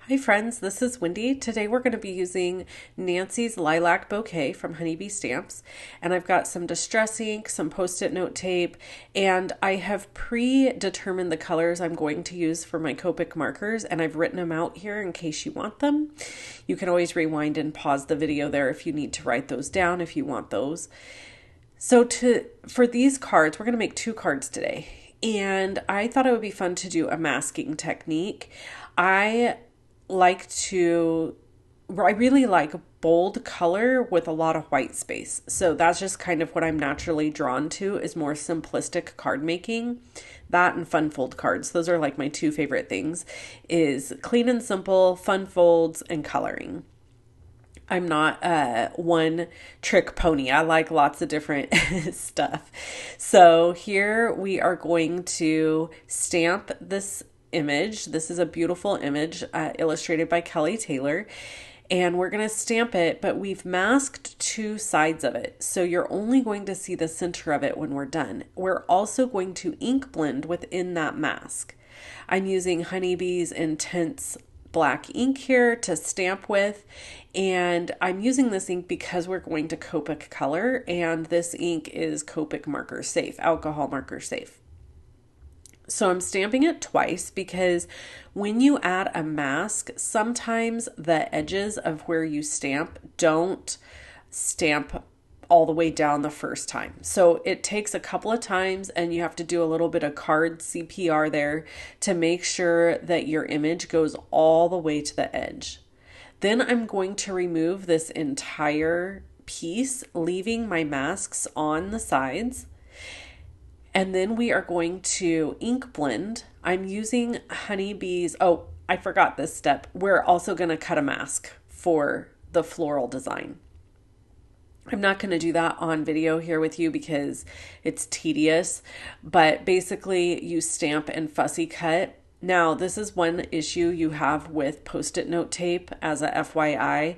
Hi friends, this is Wendy. Today we're going to be using Nancy's Lilac Bouquet from Honeybee Stamps. And I've got some distress ink, some post-it note tape, and I have predetermined the colors I'm going to use for my Copic markers, and I've written them out here in case you want them. You can always rewind and pause the video there if you need to write those down if you want those. So for these cards, we're going to make 2 cards today. And I thought it would be fun to do a masking technique. I really like bold color with a lot of white space. So that's just kind of what I'm naturally drawn to, is more simplistic card making. That and fun fold cards. Those are like my 2 favorite things, is clean and simple, fun folds, and coloring. I'm not a one trick pony. I like lots of different stuff. So here we are going to stamp this image. This is a beautiful image illustrated by Kelly Taylor, and we're going to stamp it, but we've masked 2 sides of it, so you're only going to see the center of it when we're done. We're also going to ink blend within that mask. I'm using Honeybee's Intense black ink here to stamp with, and I'm using this ink because we're going to Copic color, and this ink is Copic marker safe, alcohol marker safe. So I'm stamping it twice because when you add a mask, sometimes the edges of where you stamp don't stamp all the way down the first time. So it takes a couple of times, and you have to do a little bit of card CPR there to make sure that your image goes all the way to the edge. Then I'm going to remove this entire piece, leaving my masks on the sides. And then we are going to ink blend. I'm using Honeybee's, oh, I forgot this step. We're also going to cut a mask for the floral design. I'm not going to do that on video here with you because it's tedious, but basically you stamp and fussy cut. Now, this is one issue you have with post-it note tape as a FYI.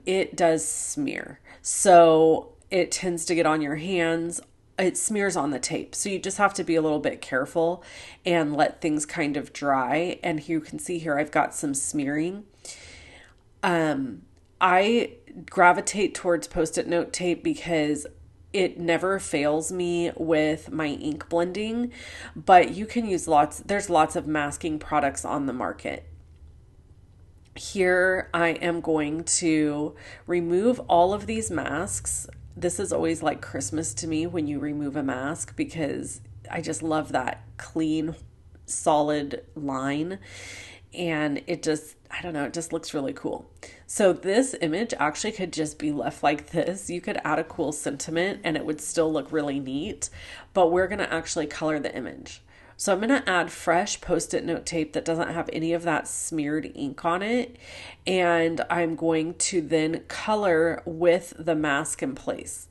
It does smear. So it tends to get on your hands. It smears on the tape. So you just have to be a little bit careful and let things kind of dry. And you can see here I've got some smearing. I gravitate towards post-it note tape because it never fails me with my ink blending, but you can use there's lots of masking products on the market. Here I am going to remove all of these masks. This is always like Christmas to me when you remove a mask, because I just love that clean, solid line. And it just, I don't know, it just looks really cool. So this image actually could just be left like this. You could add a cool sentiment and it would still look really neat, but we're going to actually color the image. So I'm going to add fresh post-it note tape that doesn't have any of that smeared ink on it. And I'm going to then color with the mask in place.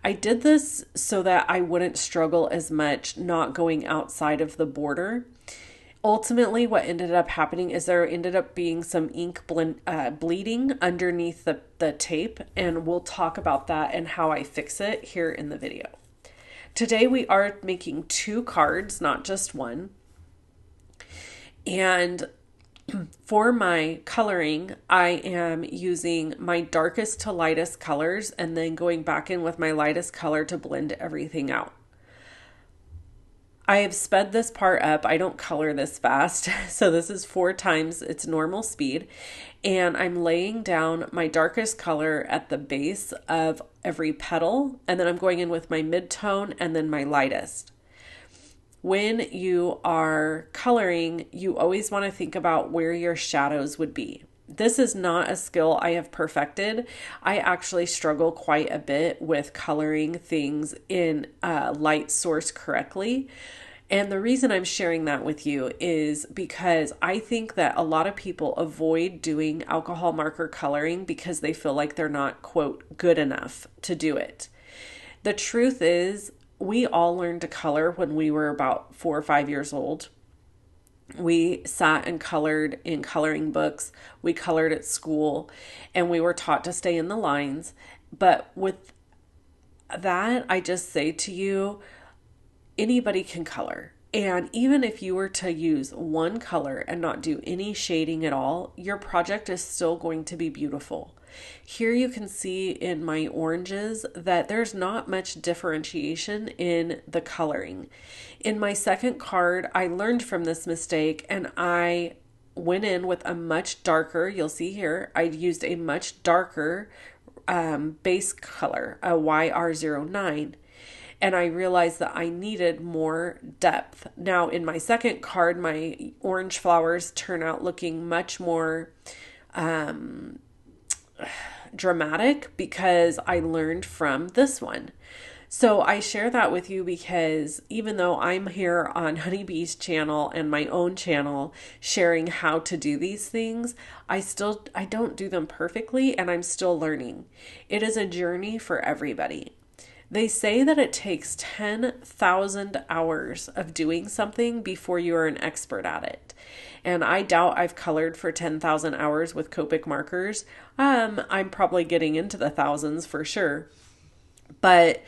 I did this so that I wouldn't struggle as much not going outside of the border. Ultimately, what ended up happening is there ended up being some ink bleeding underneath the tape, and we'll talk about that and how I fix it here in the video. Today we are making 2 cards, not just one. And for my coloring, I am using my darkest to lightest colors and then going back in with my lightest color to blend everything out. I have sped this part up. I don't color this fast. So this is 4 times its normal speed. And I'm laying down my darkest color at the base of every petal. And then I'm going in with my mid-tone and then my lightest. When you are coloring, you always want to think about where your shadows would be. This is not a skill I have perfected. I actually struggle quite a bit with coloring things in a light source correctly. And the reason I'm sharing that with you is because I think that a lot of people avoid doing alcohol marker coloring because they feel like they're not, quote, good enough to do it. The truth is, we all learned to color when we were about 4 or 5 years old. We sat and colored in coloring books. We colored at school, and we were taught to stay in the lines. But with that, I just say to you, anybody can color. And even if you were to use one color and not do any shading at all, your project is still going to be beautiful. Here you can see in my oranges that there's not much differentiation in the coloring. In my second card, I learned from this mistake and I went in with a much darker, you'll see here, I used a much darker base color, a YR09. And I realized that I needed more depth. Now, in my second card, my orange flowers turn out looking much more dramatic because I learned from this one. So I share that with you because even though I'm here on Honeybee's channel and my own channel sharing how to do these things, I don't do them perfectly and I'm still learning. It is a journey for everybody. They say that it takes 10,000 hours of doing something before you are an expert at it. And I doubt I've colored for 10,000 hours with Copic markers. I'm probably getting into the thousands for sure. But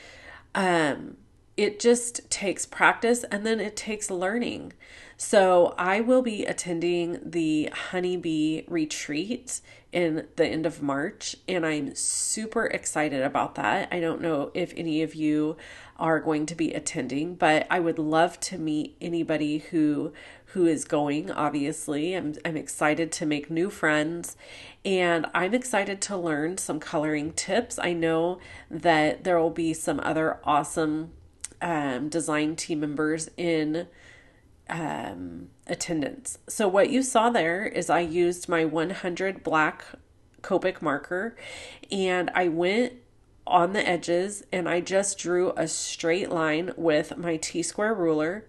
it just takes practice and then it takes learning. So I will be attending the Honeybee retreat in the end of March, and I'm super excited about that. I don't know if any of you are going to be attending, but I would love to meet anybody who is going. Obviously, I'm excited to make new friends, and I'm excited to learn some coloring tips. I know that there will be some other awesome design team members in attendance. So what you saw there is I used my 100 black Copic marker and I went on the edges and I just drew a straight line with my T-square ruler.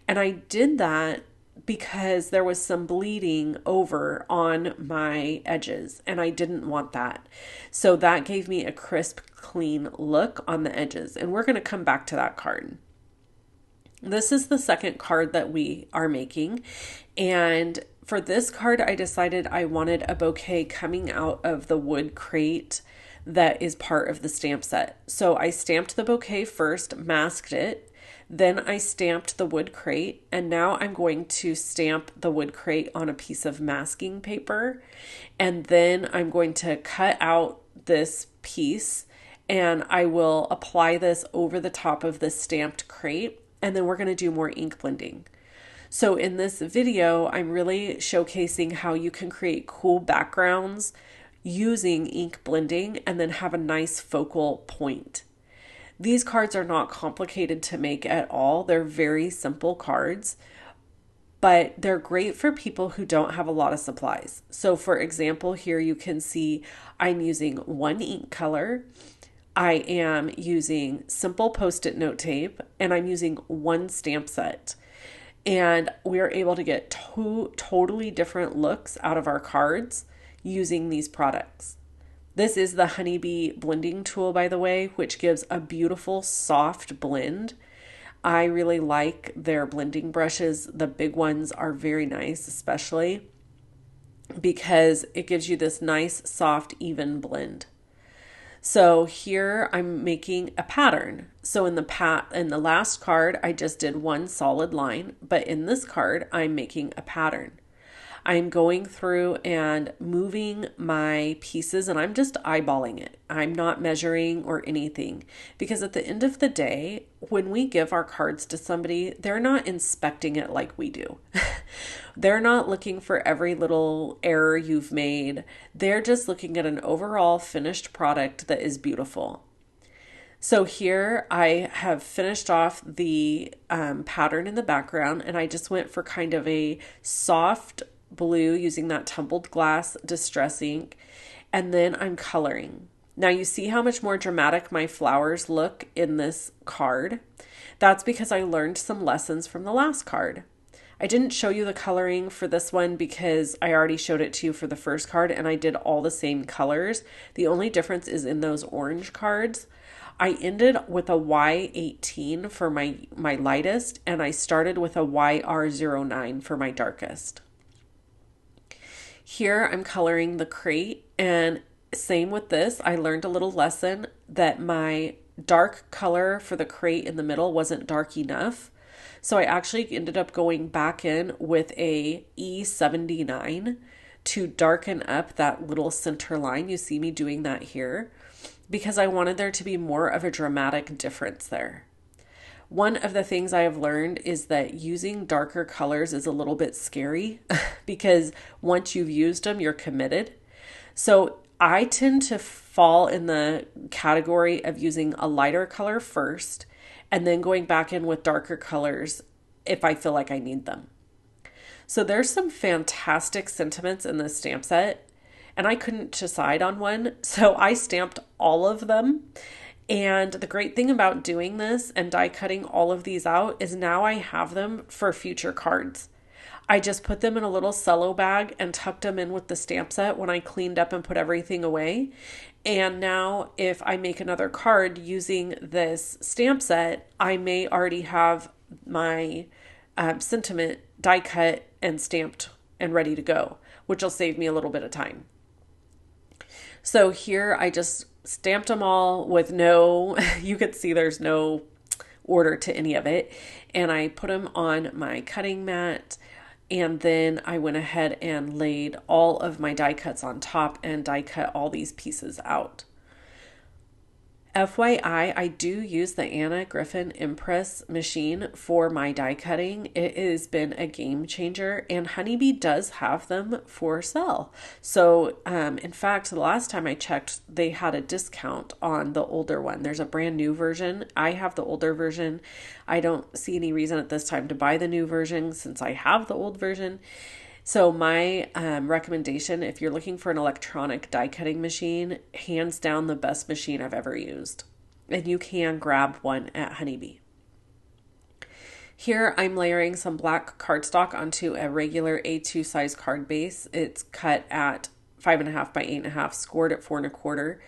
And I did that because there was some bleeding over on my edges and I didn't want that. So that gave me a crisp, clean look on the edges. And we're going to come back to that card. This is the second card that we are making. And for this card, I decided I wanted a bouquet coming out of the wood crate that is part of the stamp set. So I stamped the bouquet first, masked it. Then I stamped the wood crate. And now I'm going to stamp the wood crate on a piece of masking paper. And then I'm going to cut out this piece and I will apply this over the top of the stamped crate. And then we're going to do more ink blending. So in this video, I'm really showcasing how you can create cool backgrounds using ink blending and then have a nice focal point. These cards are not complicated to make at all. They're very simple cards, but they're great for people who don't have a lot of supplies. So for example, here you can see I'm using one ink color. I am using simple Post-it note tape and I'm using one stamp set. And we are able to get two totally different looks out of our cards using these products. This is the Honeybee blending tool, by the way, which gives a beautiful soft blend. I really like their blending brushes. The big ones are very nice, especially because it gives you this nice, soft, even blend. So here I'm making a pattern. So in the last card, I just did one solid line, but in this card, I'm making a pattern. I'm going through and moving my pieces and I'm just eyeballing it. I'm not measuring or anything because at the end of the day, when we give our cards to somebody, they're not inspecting it like we do. They're not looking for every little error you've made. They're just looking at an overall finished product that is beautiful. So here I have finished off the pattern in the background and I just went for kind of a soft blue using that tumbled glass distress ink, and then I'm coloring. Now you see how much more dramatic my flowers look in this card. That's because I learned some lessons from the last card. I didn't show you the coloring for this one because I already showed it to you for the first card and I did all the same colors. The only difference is in those orange cards. I ended with a Y18 for my lightest and I started with a YR09 for my darkest. Here I'm coloring the crate and same with this. I learned a little lesson that my dark color for the crate in the middle wasn't dark enough. So I actually ended up going back in with a E79 to darken up that little center line. You see me doing that here because I wanted there to be more of a dramatic difference there. One of the things I have learned is that using darker colors is a little bit scary because once you've used them, you're committed. So I tend to fall in the category of using a lighter color first and then going back in with darker colors if I feel like I need them. So there's some fantastic sentiments in this stamp set, and I couldn't decide on one, so I stamped all of them. And the great thing about doing this and die cutting all of these out is now I have them for future cards. I just put them in a little cello bag and tucked them in with the stamp set when I cleaned up and put everything away. And now if I make another card using this stamp set, I may already have my sentiment die cut and stamped and ready to go, which will save me a little bit of time. So here I just stamped them all with no, you could see there's no order to any of it. And I put them on my cutting mat. And then I went ahead and laid all of my die cuts on top and die cut all these pieces out. FYI, I do use the Anna Griffin Impress machine for my die cutting. It has been a game changer, and Honeybee does have them for sale. So, in fact, the last time I checked, they had a discount on the older one. There's a brand new version. I have the older version. I don't see any reason at this time to buy the new version since I have the old version. So my recommendation, if you're looking for an electronic die cutting machine, hands down the best machine I've ever used. And you can grab one at Honeybee. Here I'm layering some black cardstock onto a regular A2 size card base. It's cut at 5.5 by 8.5, scored at 4 1/4.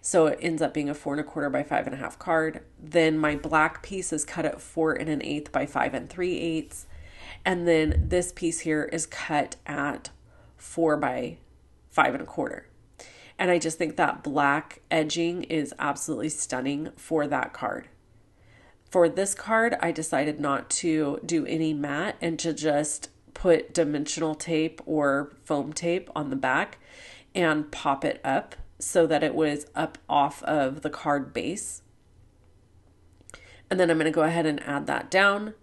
So it ends up being a 4 1/4 by 5.5 card. Then my black piece is cut at 4 1/8 by 5 3/8. And then this piece here is cut at 4 by 5 1/4. And I just think that black edging is absolutely stunning for that card. For this card, I decided not to do any matte and to just put dimensional tape or foam tape on the back and pop it up so that it was up off of the card base. And then I'm going to go ahead and add that down.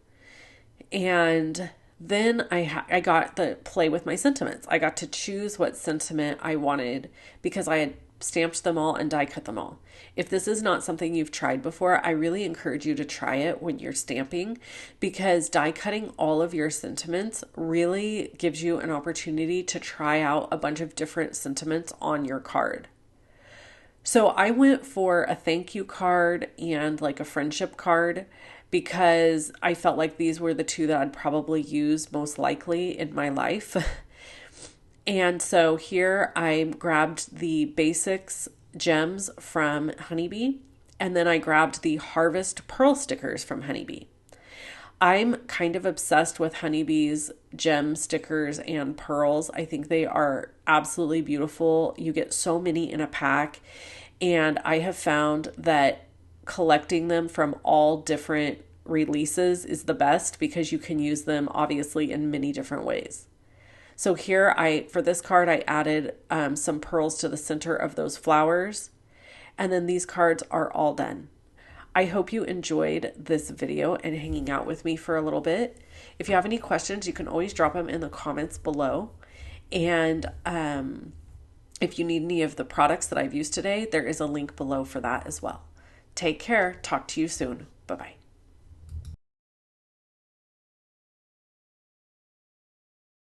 And then I got to play with my sentiments. I got to choose what sentiment I wanted because I had stamped them all and die cut them all. If this is not something you've tried before, I really encourage you to try it when you're stamping because die cutting all of your sentiments really gives you an opportunity to try out a bunch of different sentiments on your card. So I went for a thank you card and like a friendship card because I felt like these were the two that I'd probably use most likely in my life. And so here I grabbed the Basics gems from Honeybee, and then I grabbed the Harvest Pearl stickers from Honeybee. I'm kind of obsessed with Honeybee's gem stickers and pearls. I think they are absolutely beautiful. You get so many in a pack, and I have found that collecting them from all different releases is the best because you can use them obviously in many different ways. So here for this card, I added some pearls to the center of those flowers. And then these cards are all done. I hope you enjoyed this video and hanging out with me for a little bit. If you have any questions, you can always drop them in the comments below. And if you need any of the products that I've used today, there is a link below for that as well. Take care. Talk to you soon. Bye-bye.